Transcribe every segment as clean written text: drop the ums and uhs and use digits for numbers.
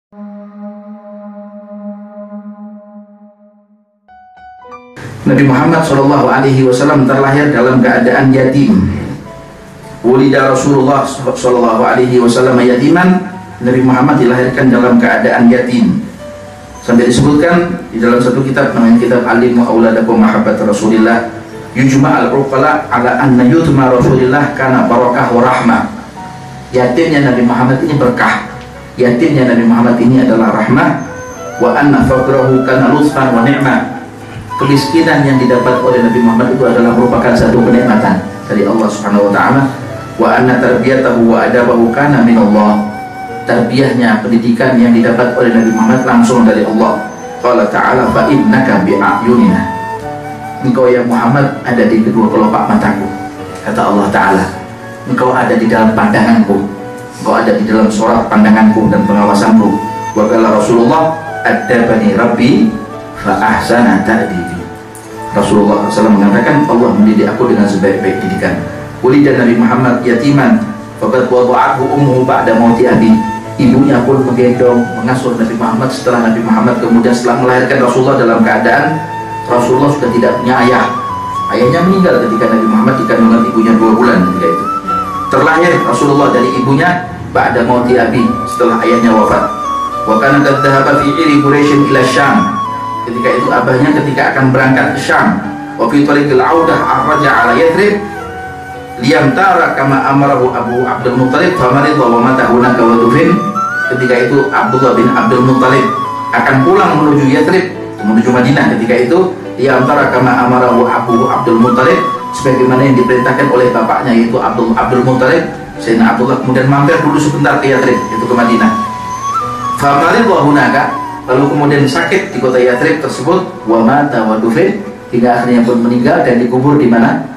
Nabi Muhammad SAW terlahir dalam keadaan yatim. Wulida Rasulullah SAW yatiman. Nabi Muhammad dilahirkan dalam keadaan yatim. Sampai disebutkan di dalam satu kitab namanya kitab Alimu Auladakum Mahabbat Rasulillah, yujma al-uqala ala anna yutma Rasulillah kana barakah wa rahmah. Yatimnya Nabi Muhammad ini berkah. Yatimnya Nabi Muhammad ini adalah rahmah. Wa anna faqrahu kana lutfan wa ni'mah. Kemiskinan yang didapat oleh Nabi Muhammad itu adalah merupakan satu kenikmatan dari Allah Subhanahu wa taala. Wa anna tarbiyatahu wa adabahu kana min Allah. Tarbiyahnya, pendidikan yang didapat oleh Nabi Muhammad langsung dari Allah. Qala ta'ala fa innaka bi a'yunina. Engkau ya Muhammad ada di kedua kelopak mataku. Kata Allah taala, engkau ada di dalam pandanganku. Engkau ada di dalam sorot pandanganku dan pengawasanku. Wa qala Rasulullah adabani rabbi fa ahsana ta'dibi. Rasulullah SAW mengatakan Allah mendidik aku dengan sebaik-baik didikan. Ulida Nabi Muhammad yatiman faqad wada'athu ummuhu ba'da mauti abi. Ibunya pun menggendong, mengasuh Nabi Muhammad setelah Nabi Muhammad kemudian setelah melahirkan Rasulullah dalam keadaan Rasulullah sudah tidak punya ayah. Ayahnya meninggal ketika Nabi Muhammad dikandungan ibunya 2 bulan ketika itu. Terlahir Rasulullah dari ibunya ba'da mauti abi, setelah ayahnya wafat. Wa kana qad dhahaba fi iri Quraisy ila Syam. Ketika itu abahnya ketika akan berangkat ke Syam, wa fi tariqil audah arraja ala Yathrib liyamtara kama amarahu Abu Abdul Muttalib famarida wa mata hunaka wa dufin. Ketika itu Abdullah bin Abdul Muttalib akan pulang menuju Yathrib, menuju Madinah. Ketika itu liyamtara kama amarahu Abu Abdul Muttalib, sebagaimana yang diperintahkan oleh bapaknya yaitu Abdul Muttalib. Sayyidina Abdullah kemudian mampir dulu sebentar ke Yathrib, itu ke Madinah. Famarida hunaka, lalu kemudian sakit di kota Yathrib tersebut, wa mata wa dufin, hingga akhirnya pun meninggal dan dikubur di mana?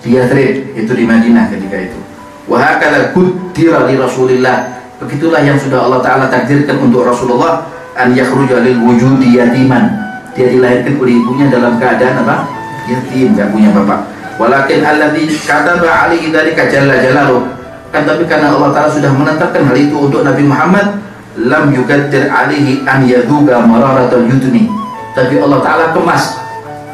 Di Yathrib, itu di Madinah ketika itu. Wa hakala qaddira li Rasulillah, begitulah yang sudah Allah taala takdirkan untuk Rasulullah, an yakhruja lil wujudi yatiman. Dia dilahirkan oleh ibunya dalam keadaan apa? Yatim, enggak punya bapak. Walakin alladzi kataba alaihi dzalika jalla jalaluhu, kan tapi karena Allah taala sudah menetapkan hal itu untuk Nabi Muhammad, lam yuqaddir alaihi an yadhuqa mararatul yutni. Tapi Allah taala kemas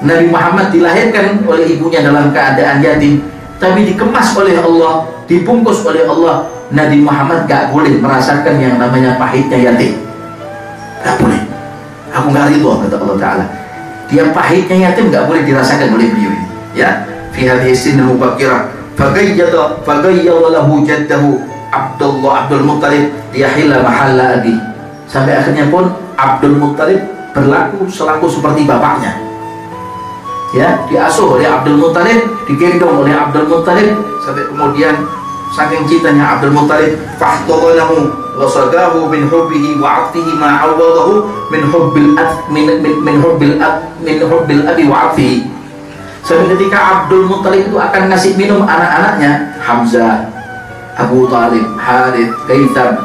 Nabi Muhammad dilahirkan oleh ibunya dalam keadaan yatim, tapi dikemas oleh Allah, dibungkus oleh Allah. Nabi Muhammad gak boleh merasakan yang namanya pahitnya yatim, gak boleh. Aku gak ridho, kata Allah taala. Dia pahitnya yatim gak boleh dirasakan oleh beliau ini. Ya, fi hadhihi sinil mubakkirah fagayyada lahu jaddahu Abdul Muttalib liyahilla mahalla abi. Sampai akhirnya pun Abdul Muttalib berlaku selaku seperti bapaknya. Ya, diasuh oleh Abdul Muttalib, digendong oleh Abdul Muttalib, sampai kemudian saking cintanya Abdul Muttalib, fahtadalahu wa sadahu min hubbihi wa 'atfihi ma 'awadahu min hubbil abi wa 'atfihi. Sampai ketika Abdul Muttalib itu akan ngasih minum anak-anaknya, Hamzah, Abu Talib, Harith, Kaitab,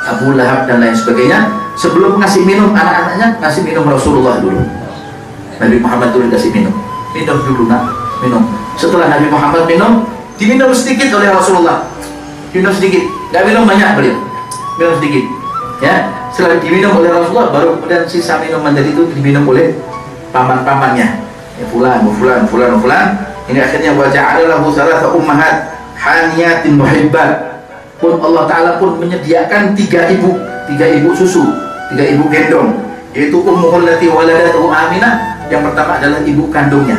Abu Lahab dan lain sebagainya, sebelum ngasih minum anak-anaknya, ngasih minum Rasulullah dulu. Nabi Muhammad dulu kasih minum dulu, nak, minum. Setelah Nabi Muhammad minum, diminum sedikit oleh Rasulullah, minum sedikit, nggak minum banyak beliau, minum sedikit. Ya, setelah diminum oleh Rasulullah, baru kemudian sisa minuman dari itu diminum oleh paman-pamannya. Ya, fulan. Ini akhirnya waja'ala lahu thalatha ummahat haniyatin muhibbat. Pun Allah Ta'ala pun menyediakan 3 ibu susu, 3 ibu gendong, yaitu ummuhul lati waladatuhu Aminah. Yang pertama adalah ibu kandungnya,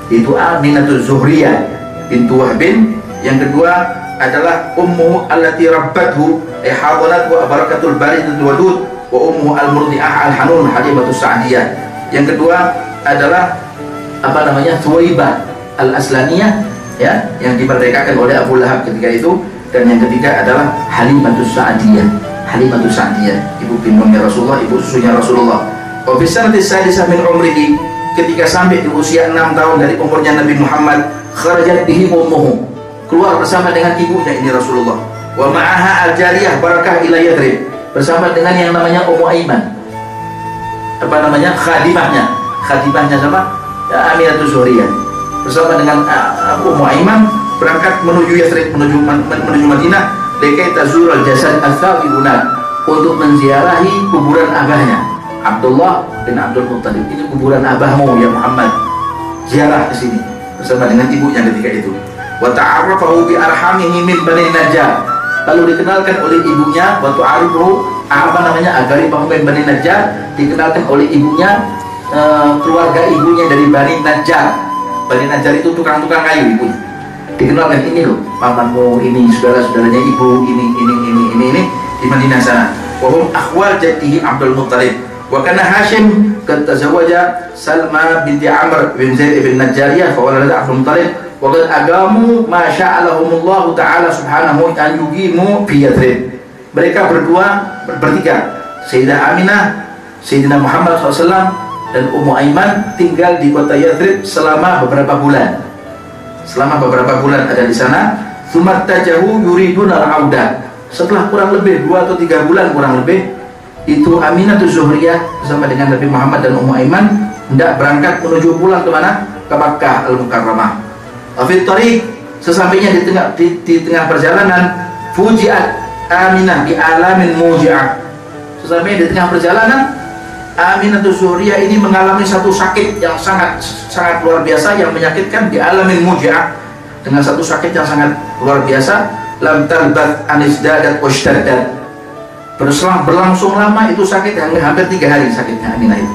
yaitu Aminatul Zuhriyah bintu Wahbin. Yang kedua adalah ummuhu allati rabbathu hadanathu barakatul baridatul wadud wa ummuhu al-murdi'ah al-hanun Halimatus Sa'diyah. Yang kedua adalah Thuwaibah al-Aslaniyah, ya, yang dimerdekakan oleh Abu Lahab ketika itu. Dan yang ketiga adalah Halimatus Sa'diyah, ibu kandungnya Rasulullah, ibu susunya Rasulullah. Wa fi sanati sadisah min umrihi, ketika sampai di usia 6 tahun dari umurnya Nabi Muhammad, kharajat bihi ummuhu, keluar bersama dengan ibunya ini Rasulullah. Wa ma'aha al-jariyah barakah ila Yathrib, bersama dengan yang namanya Ummu Aiman, khadimahnya sama ya, Aminatul Zuhriyah, bersama dengan Ummu Aiman berangkat menuju Yathrib, menuju Madinah, likai tazurul jasad al-thawi hunak, untuk menziarahi kuburan abahnya Abdullah bin Abdul Muttalib. Ini kuburan abahmu ya Muhammad, ziarah ke sini bersama dengan ibunya ketika itu. Wa ta'arrafahu bi arhamihi min Bani Najjar. Lalu dikenalkan oleh ibunya, wa ta'arifu agaribahu min Bani Najjar, dikenalkan oleh ibunya, keluarga ibunya dari Bani Najjar. Bani Najjar itu tukang-tukang kayu ibunya. Dikenalkan, ini loh pamanmu, ini saudara-saudaranya ibu, ini di Madinah sana. Wa hum akhwal jaddihi Abdul Muttalib. Wa kana Hashim qad tazawaja Salma binti Amr bin Zaid bin Najjariyah fa waladat Abdul Muttalib wa qad agamu ma sya'alahumullah ta'ala subhanahu an yuqimu fi Yathrib. Mereka bertiga, Sayyidah Aminah, Sayyidina Muhammad SAW dan Ummu Aiman tinggal di kota Yathrib selama beberapa bulan. Selama beberapa bulan ada di sana. Tsumattajahu yuridun al-auda. Setelah kurang lebih 2 atau 3 bulan kurang lebih, itu Aminah Zuhriyah bersama dengan Nabi Muhammad dan Ummu Aiman hendak berangkat menuju pulang ke mana? Ke Makkah Al-Mukarramah. Fi tariq, sesampainya di tengah perjalanan, fujiat Aminah bi alamin muji'ah. Sesampainya di tengah perjalanan, Aminah Zuhriyah ini mengalami satu sakit yang sangat luar biasa, yang menyakitkan, di alamin muji'ah, dengan satu sakit yang sangat luar biasa. Lam talbat anisdadat washtaddat. Berlangsung lama itu sakit, hampir 3 hari sakitnya Aminah itu.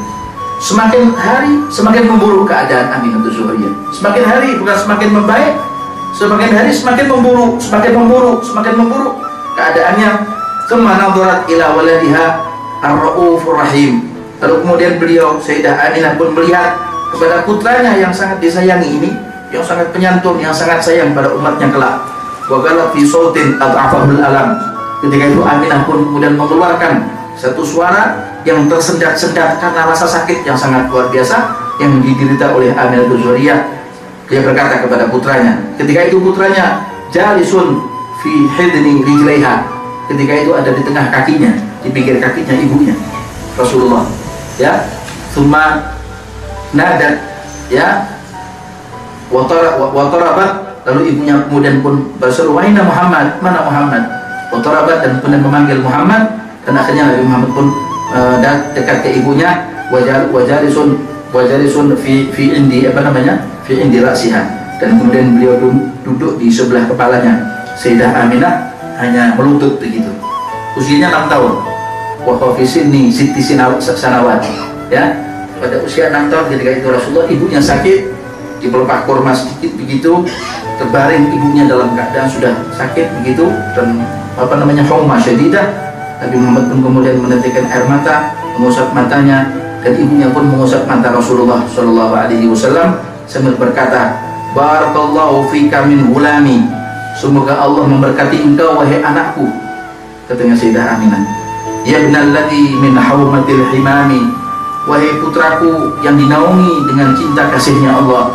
Semakin hari semakin memburuk keadaan Aminah Zuhriyah. Semakin hari bukan semakin membaik, semakin hari semakin memburuk keadaannya. Tsumma nadharat ila waladiha ar-raufur rahim. Lalu kemudian beliau, Sayyidah Aminah pun melihat kepada putranya yang sangat disayangi ini, yang sangat penyantun, yang sangat sayang pada umatnya kelak. Wa qalat fi sautin ad'afahul alam. Ketika itu Aminah pun kemudian mengeluarkan satu suara yang tersendat-sendat karena rasa sakit yang sangat luar biasa yang diderita oleh Aminah Zuhriyah. Dia berkata kepada putranya, ketika itu putranya jalisun fi hidni rijlaiha. Ketika itu ada di tengah kakinya, di pinggir kakinya ibunya Rasulullah. Ya, tsumma nadat, ya, wa tarabat. Lalu ibunya kemudian pun berseru, "Aina Muhammad? Mana Muhammad?" Utarabat, dan kemudian memanggil Muhammad, dan akhirnya Nabi Muhammad pun dekat ke ibunya. Wajalisun fi indi ra'siha, dan kemudian beliau duduk di sebelah kepalanya. Sayyidah Aminah hanya melutut begitu. Usianya 6 tahun. Wa fi sinni sitti sanawat. Ya, pada usia 6 tahun ketika itu Rasulullah, ibunya sakit, di pelepah kurma sedikit begitu, terbaring ibunya dalam keadaan sudah sakit begitu, dan humma syadidah. Nabi Muhammad pun kemudian menitikkan air mata, mengusap matanya, dan ibunya pun mengusap mata Rasulullah SAW sambil berkata, "Barakallahu fika min gulami." Semoga Allah memberkati engkau wahai anakku, katanya Sayyidah Aminah. "Ya ibnallati min haumatil himami." Wahai putraku yang dinaungi dengan cinta kasihnya Allah.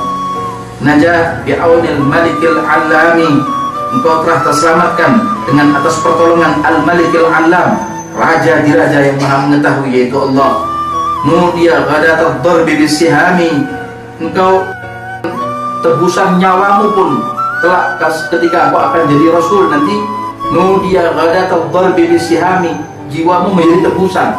"Najah bi'aunil malikil alami." Engkau telah terselamatkan dengan atas pertolongan Al-Malikil Alam, Raja di Raja yang Maha mengetahui, yaitu Allah. "Nudiya ghadatad darbi bisihami." Engkau tebusan nyawamu pun kelak ketika engkau akan jadi Rasul nanti. "Nudiya ghadatad darbi bisihami." Jiwamu menjadi tebusan.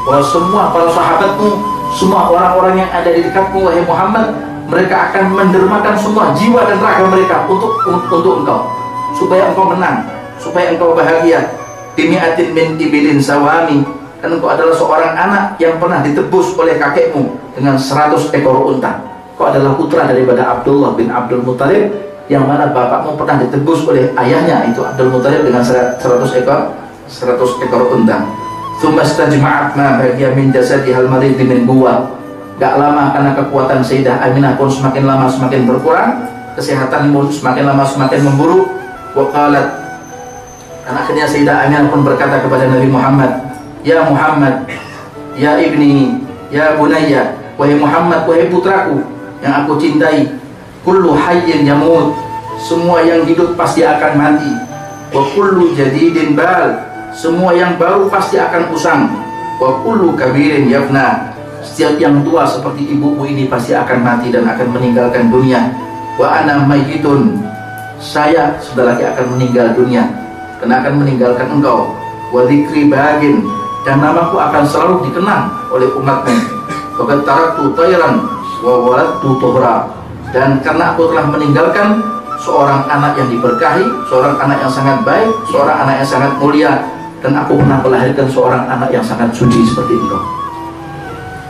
Wah, semua para sahabatmu, semua orang-orang yang ada di dekatmu wahai Muhammad, mereka akan mendermakan semua jiwa dan raga mereka untuk engkau, supaya engkau menang, supaya engkau bahagia. "Bimi'atin min ibilin sawami." Dan engkau adalah seorang anak yang pernah ditebus oleh kakekmu dengan 100 ekor unta. Engkau adalah putra daripada Abdullah bin Abdul Muttalib, yang mana bapakmu pernah ditebus oleh ayahnya itu Abdul Muttalib dengan 100 ekor unta. "Tsumma istajma'at ma baqiya min jasadihal marid min quwwah." Gak lama karena kekuatan Sayyidah Aminah pun semakin lama semakin berkurang, kesehatan pun semakin lama semakin memburuk. Waqalat, dan akhirnya Sayyidah Aminah pun berkata kepada Nabi Muhammad, "Ya Muhammad, ya ibni, ya bunayya." Wahai Muhammad, wahai putraku yang aku cintai. "Kullu hayyin yamut." Semua yang hidup pasti akan mati. "Wa kullu jadidin bal." Semua yang baru pasti akan usang. "Wa kullu kabirin yafna." Setiap yang tua seperti ibumu ini pasti akan mati dan akan meninggalkan dunia. "Wa ana mayyitun." Saya sudah lagi akan meninggal dunia dan akan meninggalkan engkau. wa dzikri bagin, dan namaku akan selalu dikenang oleh umatmu. Wa qad taraktu tayran wa waladtu tuhra, dan karena aku telah meninggalkan seorang anak yang diberkahi, seorang anak yang sangat baik, seorang anak yang sangat mulia, dan aku pernah melahirkan seorang anak yang sangat suci seperti engkau.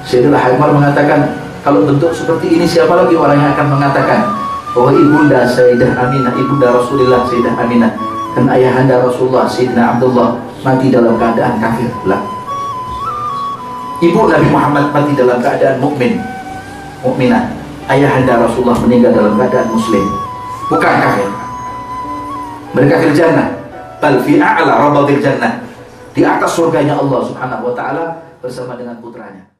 Sayyidina Haimar mengatakan, kalau bentuk seperti ini siapa lagi orang yang akan mengatakan bahwa ibunda Sayyidah Aminah, ibunda Rasulullah Sayyidah Aminah, dan ayahanda Rasulullah Sayyidina Abdullah mati dalam keadaan kafir? Lah, ibu Nabi Muhammad mati dalam keadaan mukminah. Ayahanda Rasulullah meninggal dalam keadaan muslim, bukan kafir. Mereka fil jannah, bal fi a'la rabadil jannah, di atas surganya Allah Subhanahu wa taala bersama dengan putranya.